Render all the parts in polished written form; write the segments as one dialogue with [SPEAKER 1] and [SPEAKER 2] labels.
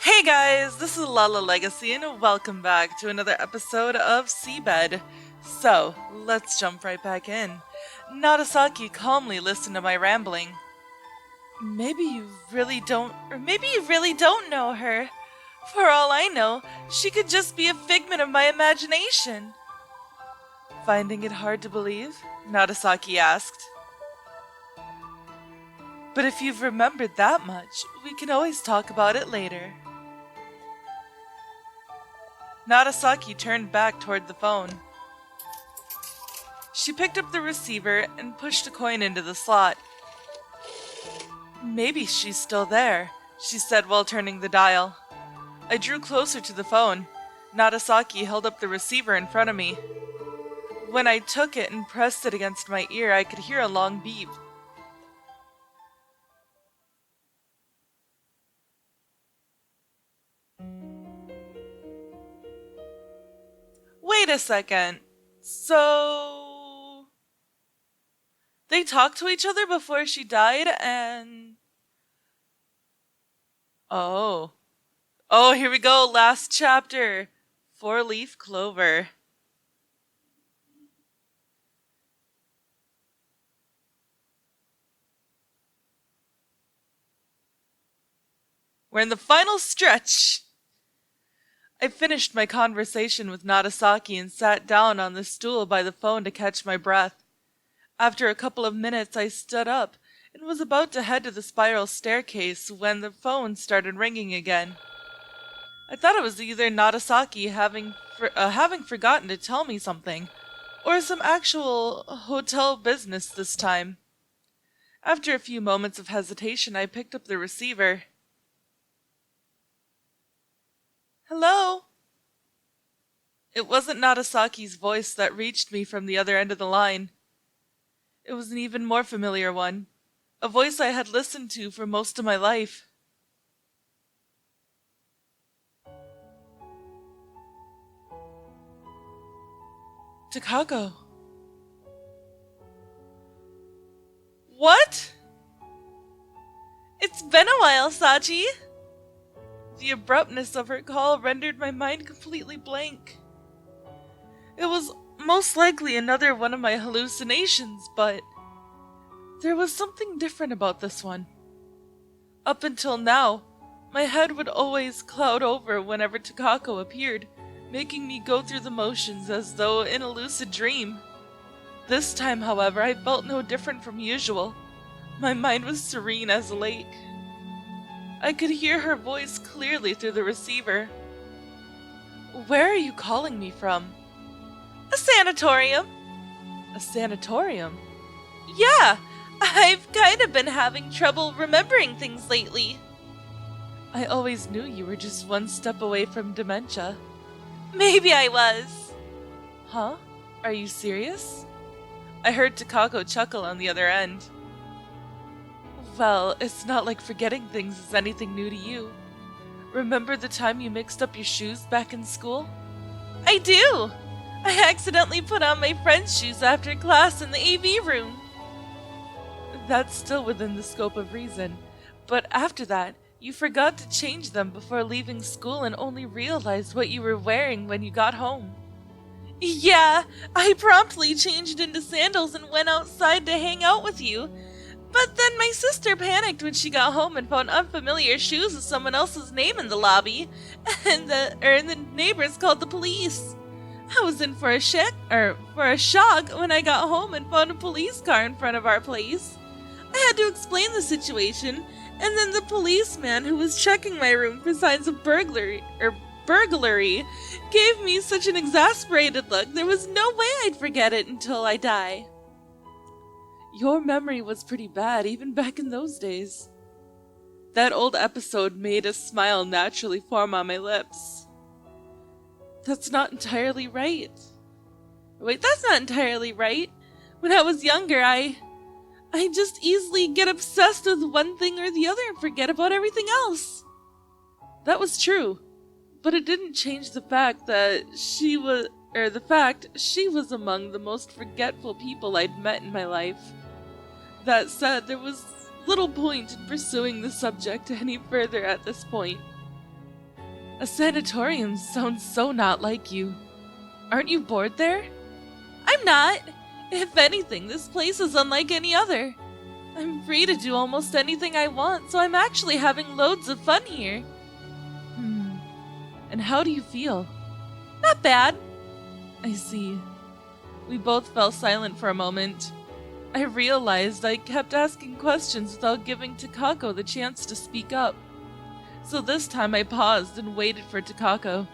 [SPEAKER 1] Hey guys, this is Lala Legacy and welcome back to another episode of Seabed. So, let's jump right back in. Nagasaki calmly listened to my rambling. Maybe you really don't know her. For all I know, she could just be a figment of my imagination. Finding it hard to believe? Nagasaki asked. But if you've remembered that much, we can always talk about it later. Nagasaki turned back toward the phone. She picked up the receiver and pushed a coin into the slot. Maybe she's still there, she said while turning the dial. I drew closer to the phone. Nagasaki held up the receiver in front of me. When I took it and pressed it against my ear, I could hear a long beep. Wait a second. So... they talked to each other before she died and... Oh, here we go. Last chapter. 4-leaf clover. We're in the final stretch. I finished my conversation with Nagasaki and sat down on the stool by the phone to catch my breath. After a couple of minutes, I stood up and was about to head to the spiral staircase when the phone started ringing again. I thought it was either Nagasaki having forgotten to tell me something, or some actual hotel business this time. After a few moments of hesitation, I picked up the receiver. Hello? It wasn't Nagasaki's voice that reached me from the other end of the line. It was an even more familiar one, a voice I had listened to for most of my life. Takako. What? It's been a while, Sachi. The abruptness of her call rendered my mind completely blank. It was most likely another one of my hallucinations, but there was something different about this one. Up until now, my head would always cloud over whenever Takako appeared, making me go through the motions as though in a lucid dream. This time, however, I felt no different from usual. My mind was serene as a lake. I could hear her voice clearly through the receiver. Where are you calling me from? A sanatorium. A sanatorium? Yeah, I've kind of been having trouble remembering things lately. I always knew you were just one step away from dementia. Maybe I was. Huh? Are you serious? I heard Takako chuckle on the other end. Well, it's not like forgetting things is anything new to you. Remember the time you mixed up your shoes back in school? I do! I accidentally put on my friend's shoes after class in the AV room. That's still within the scope of reason, but after that, you forgot to change them before leaving school and only realized what you were wearing when you got home. Yeah, I promptly changed into sandals and went outside to hang out with you. But then my sister panicked when she got home and found unfamiliar shoes with someone else's name in the lobby, and the neighbors called the police. I was in for a shock when I got home and found a police car in front of our place. I had to explain the situation, and then the policeman who was checking my room for signs of burglary gave me such an exasperated look there was no way I'd forget it until I die. Your memory was pretty bad even back in those days. That old episode made a smile naturally form on my lips. That's not entirely right. Wait, that's not entirely right. When I was younger, I just easily get obsessed with one thing or the other and forget about everything else. That was true, but it didn't change the fact that she was among the most forgetful people I'd met in my life. That said, there was little point in pursuing the subject any further at this point. A sanatorium sounds so not like you. Aren't you bored there? I'm not. If anything, this place is unlike any other. I'm free to do almost anything I want, so I'm actually having loads of fun here. And how do you feel? Not bad. I see. We both fell silent for a moment. I realized I kept asking questions without giving Takako the chance to speak up. So this time I paused and waited for Takako.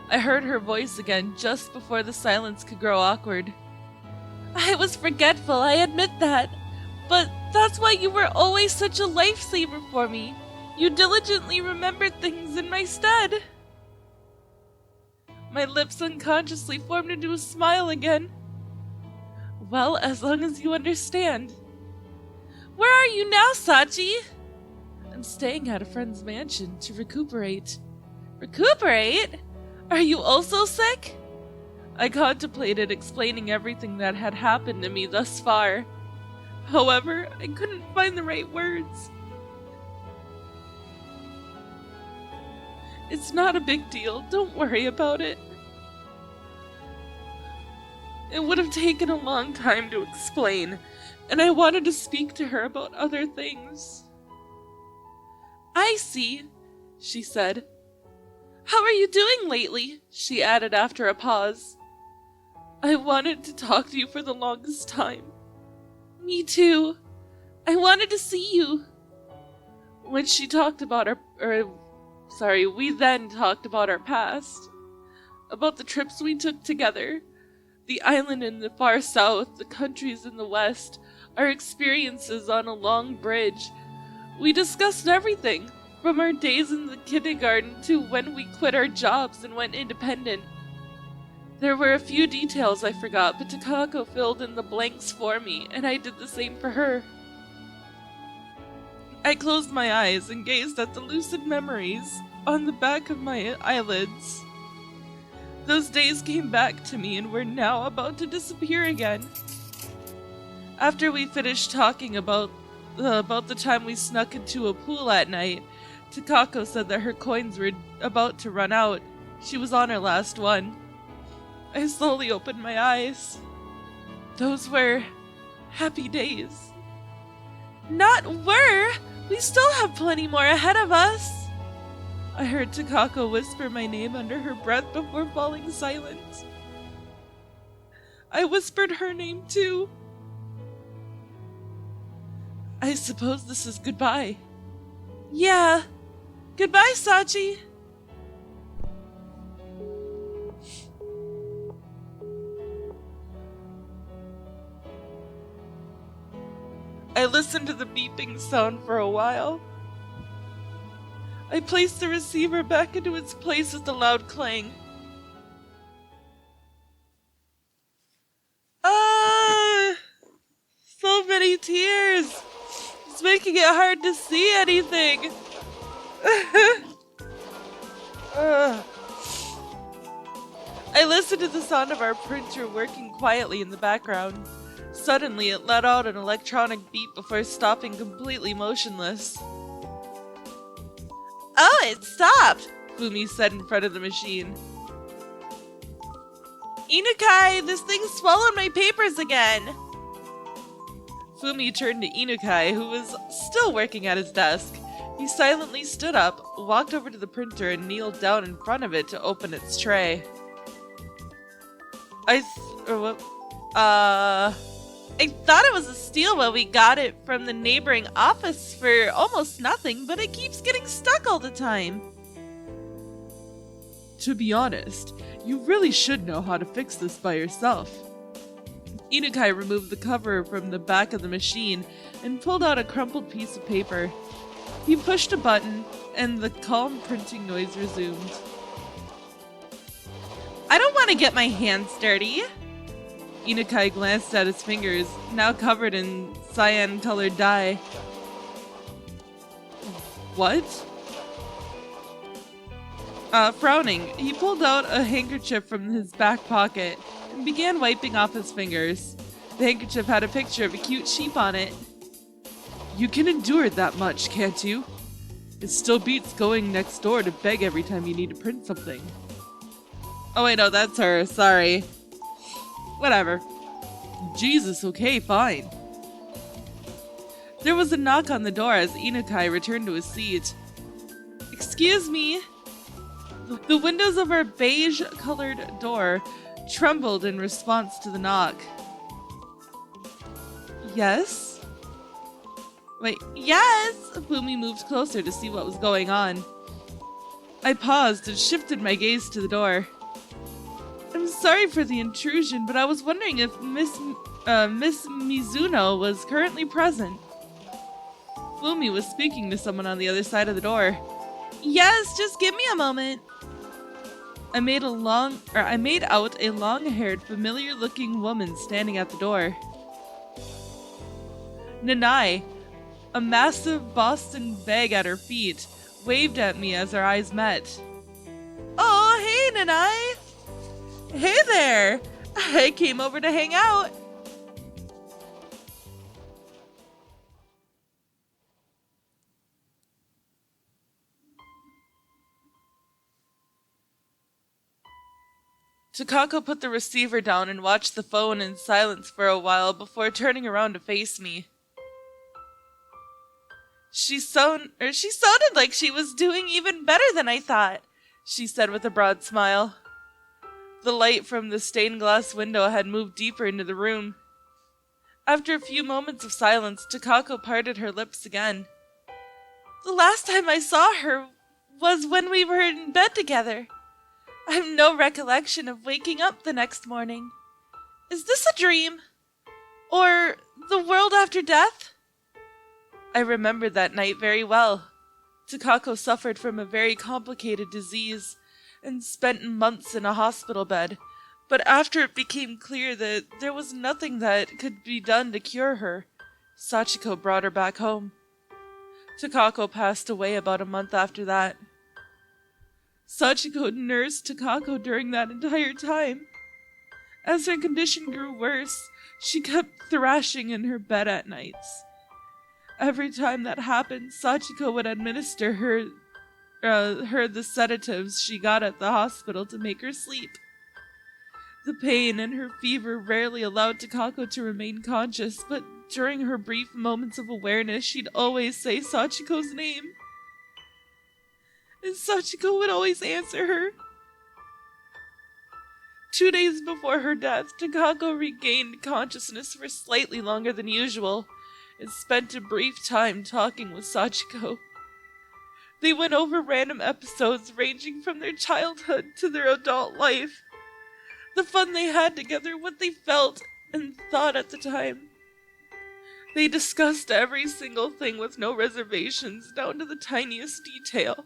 [SPEAKER 1] I heard her voice again just before the silence could grow awkward. I was forgetful, I admit that. But that's why you were always such a lifesaver for me. You diligently remembered things in my stead. My lips unconsciously formed into a smile again. Well, as long as you understand. Where are you now, Sachi? I'm staying at a friend's mansion to recuperate. Recuperate? Are you also sick? I contemplated explaining everything that had happened to me thus far. However, I couldn't find the right words. It's not a big deal, don't worry about it. It would have taken a long time to explain, and I wanted to speak to her about other things. I see, she said. How are you doing lately? She added after a pause. I wanted to talk to you for the longest time. Me too. I wanted to see you. When she talked about we then talked about our past. About the trips we took together. The island in the far south, the countries in the west, our experiences on a long bridge. We discussed everything, from our days in the kindergarten to when we quit our jobs and went independent. There were a few details I forgot, but Takako filled in the blanks for me, and I did the same for her. I closed my eyes and gazed at the lucid memories on the back of my eyelids. Those days came back to me and were now about to disappear again. After we finished talking about the time we snuck into a pool at night, Takako said that her coins were about to run out. She was on her last one. I slowly opened my eyes. Those were happy days. Not were! We still have plenty more ahead of us! I heard Takako whisper my name under her breath before falling silent. I whispered her name too. I suppose this is goodbye. Yeah. Goodbye, Sachi. I listened to the beeping sound for a while. I placed the receiver back into its place with a loud clang. So many tears! It's making it hard to see anything! I listened to the sound of our printer working quietly in the background. Suddenly, it let out an electronic beep before stopping completely motionless. Oh, it stopped! Fumi said in front of the machine. Inukai, this thing's swallowed my papers again! Fumi turned to Inukai, who was still working at his desk. He silently stood up, walked over to the printer, and kneeled down in front of it to open its tray. I thought it was a steal when we got it from the neighboring office for almost nothing, but it keeps getting stuck all the time. To be honest, you really should know how to fix this by yourself. Inukai removed the cover from the back of the machine and pulled out a crumpled piece of paper. He pushed a button, and the calm printing noise resumed. I don't want to get my hands dirty. Inukai glanced at his fingers, now covered in cyan-colored dye. What? Frowning, he pulled out a handkerchief from his back pocket and began wiping off his fingers. The handkerchief had a picture of a cute sheep on it. You can endure that much, can't you? It still beats going next door to beg every time you need to print something. Oh wait, no, that's her. Sorry. Whatever. Jesus, okay, fine. There was a knock on the door as Inukai returned to his seat. Excuse me. The windows of our beige-colored door trembled in response to the knock. Yes? Wait, yes! Fumi moved closer to see what was going on. I paused and shifted my gaze to the door. I'm sorry for the intrusion, but I was wondering if Miss Mizuno was currently present. Fumi was speaking to someone on the other side of the door. Yes, just give me a moment. I made out a long-haired, familiar-looking woman standing at the door. Nanai, a massive Boston bag at her feet, waved at me as our eyes met. Oh, hey, Nanai! Hey there! I came over to hang out. Takako put the receiver down and watched the phone in silence for a while before turning around to face me. She sounded like she was doing even better than I thought, she said with a broad smile. The light from the stained glass window had moved deeper into the room. After a few moments of silence, Takako parted her lips again. The last time I saw her was when we were in bed together. I have no recollection of waking up the next morning. Is this a dream? Or the world after death? I remembered that night very well. Takako suffered from a very complicated disease and spent months in a hospital bed, but after it became clear that there was nothing that could be done to cure her, Sachiko brought her back home. Takako passed away about a month after that. Sachiko nursed Takako during that entire time. As her condition grew worse, she kept thrashing in her bed at nights. Every time that happened, Sachiko would administer her the sedatives she got at the hospital to make her sleep. The pain and her fever rarely allowed Takako to remain conscious, but during her brief moments of awareness, she'd always say Sachiko's name. And Sachiko would always answer her. 2 days before her death, Takako regained consciousness for slightly longer than usual and spent a brief time talking with Sachiko. They went over random episodes ranging from their childhood to their adult life, the fun they had together, what they felt and thought at the time. They discussed every single thing with no reservations, down to the tiniest detail.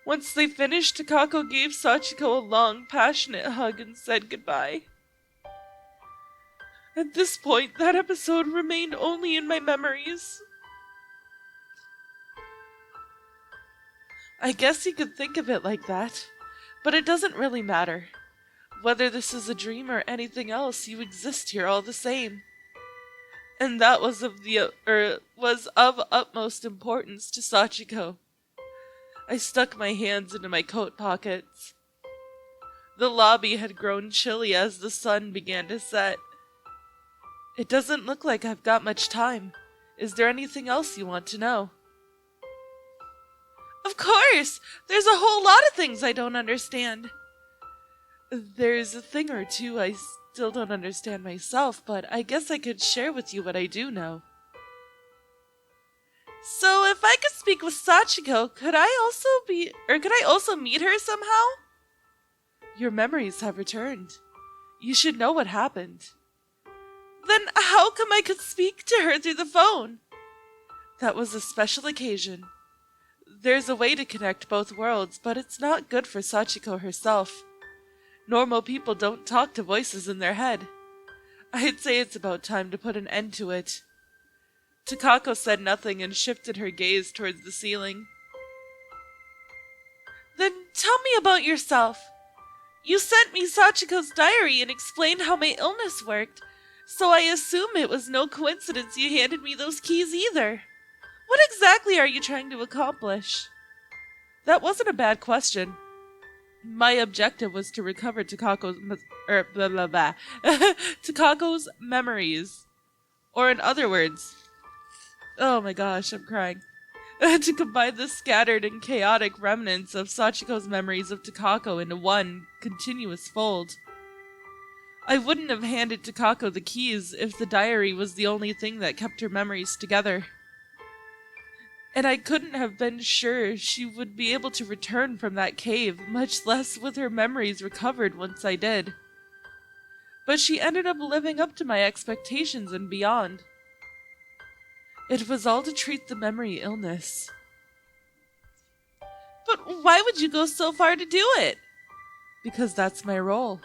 [SPEAKER 1] Once they finished, Takako gave Sachiko a long, passionate hug and said goodbye. At this point, that episode remained only in my memories. I guess you could think of it like that, but it doesn't really matter. Whether this is a dream or anything else, you exist here all the same. And that was of utmost importance to Sachiko. I stuck my hands into my coat pockets. The lobby had grown chilly as the sun began to set. It doesn't look like I've got much time. Is there anything else you want to know? Of course! There's a whole lot of things I don't understand. There's a thing or two I still don't understand myself, but I guess I could share with you what I do know. So if I could speak with Sachiko, could I also meet her somehow? Your memories have returned. You should know what happened. Then how come I could speak to her through the phone? That was a special occasion. There's a way to connect both worlds, but it's not good for Sachiko herself. Normal people don't talk to voices in their head. I'd say it's about time to put an end to it. Takako said nothing and shifted her gaze towards the ceiling. Then tell me about yourself. You sent me Sachiko's diary and explained how my illness worked, so I assume it was no coincidence you handed me those keys either. What exactly are you trying to accomplish? That wasn't a bad question. My objective was to recover Takako's memories. Or in other words, oh my gosh, I'm crying. To combine the scattered and chaotic remnants of Sachiko's memories of Takako into one continuous fold. I wouldn't have handed Takako the keys if the diary was the only thing that kept her memories together. And I couldn't have been sure she would be able to return from that cave, much less with her memories recovered once I did. But she ended up living up to my expectations and beyond. It was all to treat the memory illness. But why would you go so far to do it? Because that's my role.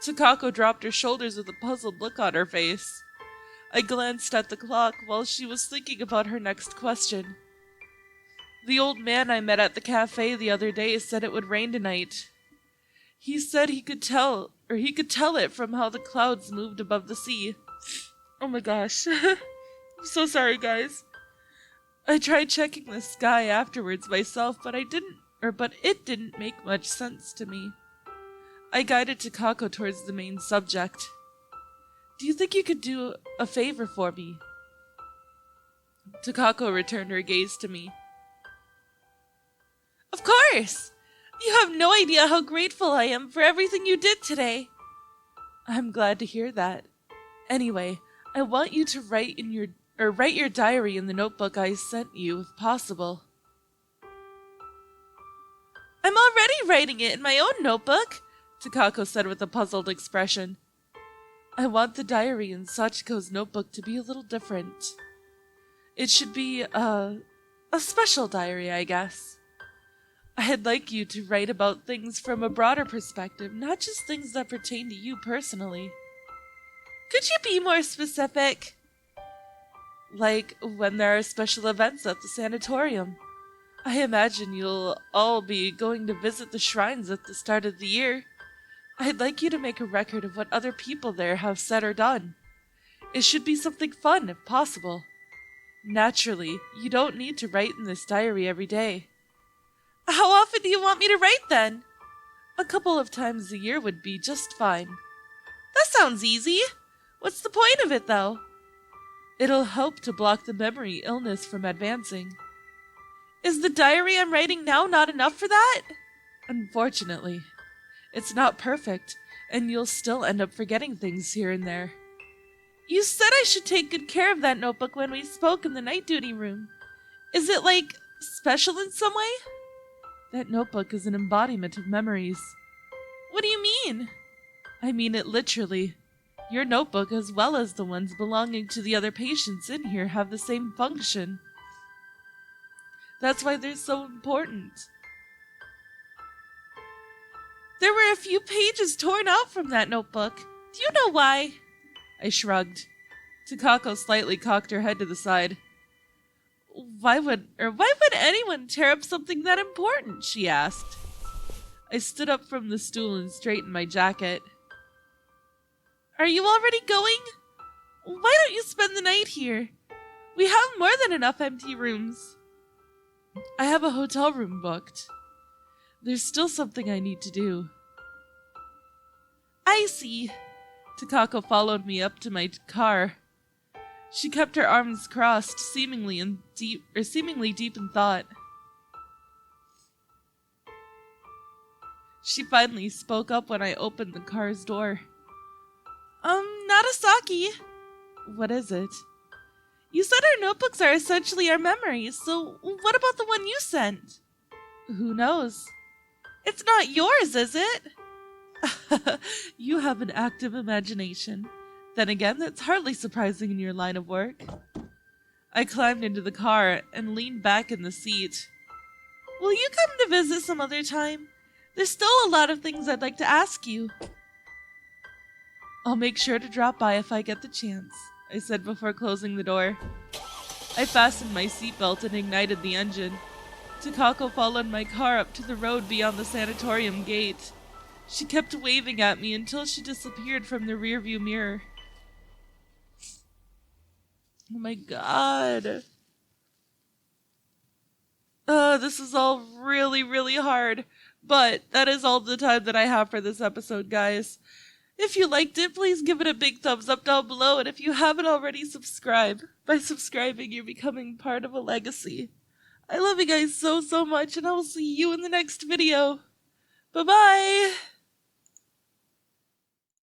[SPEAKER 1] Takako dropped her shoulders with a puzzled look on her face. I glanced at the clock while she was thinking about her next question. The old man I met at the cafe the other day said it would rain tonight. He said he could tell it from how the clouds moved above the sea. Oh my gosh. I'm so sorry, guys. I tried checking the sky afterwards myself, but it didn't make much sense to me. I guided Takako towards the main subject. Do you think you could do a favor for me? Takako returned her gaze to me. Of course! You have no idea how grateful I am for everything you did today. I'm glad to hear that. Anyway, I want you to write your diary in the notebook I sent you, if possible. I'm already writing it in my own notebook, Takako said with a puzzled expression. I want the diary in Sachiko's notebook to be a little different. It should be a special diary, I guess. I'd like you to write about things from a broader perspective, not just things that pertain to you personally. Could you be more specific? Like when there are special events at the sanatorium. I imagine you'll all be going to visit the shrines at the start of the year. I'd like you to make a record of what other people there have said or done. It should be something fun, if possible. Naturally, you don't need to write in this diary every day. How often do you want me to write then? A couple of times a year would be just fine. That sounds easy. What's the point of it, though? It'll help to block the memory illness from advancing. Is the diary I'm writing now not enough for that? Unfortunately. It's not perfect, and you'll still end up forgetting things here and there. You said I should take good care of that notebook when we spoke in the night duty room. Is it, special in some way? That notebook is an embodiment of memories. What do you mean? I mean it literally. Your notebook, as well as the ones belonging to the other patients in here, have the same function. That's why they're so important. There were a few pages torn out from that notebook. Do you know why? I shrugged. Takako slightly cocked her head to the side. Why would anyone tear up something that important? She asked. I stood up from the stool and straightened my jacket. Are you already going? Why don't you spend the night here? We have more than enough empty rooms. I have a hotel room booked. There's still something I need to do. I see. Takako followed me up to my car. She kept her arms crossed, seemingly deep in thought. She finally spoke up when I opened the car's door. Nagasaki. What is it? You said our notebooks are essentially our memories, so what about the one you sent? Who knows? It's not yours, is it? You have an active imagination. Then again, that's hardly surprising in your line of work. I climbed into the car and leaned back in the seat. Will you come to visit some other time? There's still a lot of things I'd like to ask you. I'll make sure to drop by if I get the chance, I said before closing the door. I fastened my seatbelt and ignited the engine. Takako followed my car up to the road beyond the sanatorium gate. She kept waving at me until she disappeared from the rearview mirror. Oh my god. This is all really, really hard. But that is all the time that I have for this episode, guys. If you liked it, please give it a big thumbs up down below, and if you haven't already, subscribe. By subscribing, you're becoming part of a legacy. I love you guys so, so much, and I will see you in the next video. Bye-bye!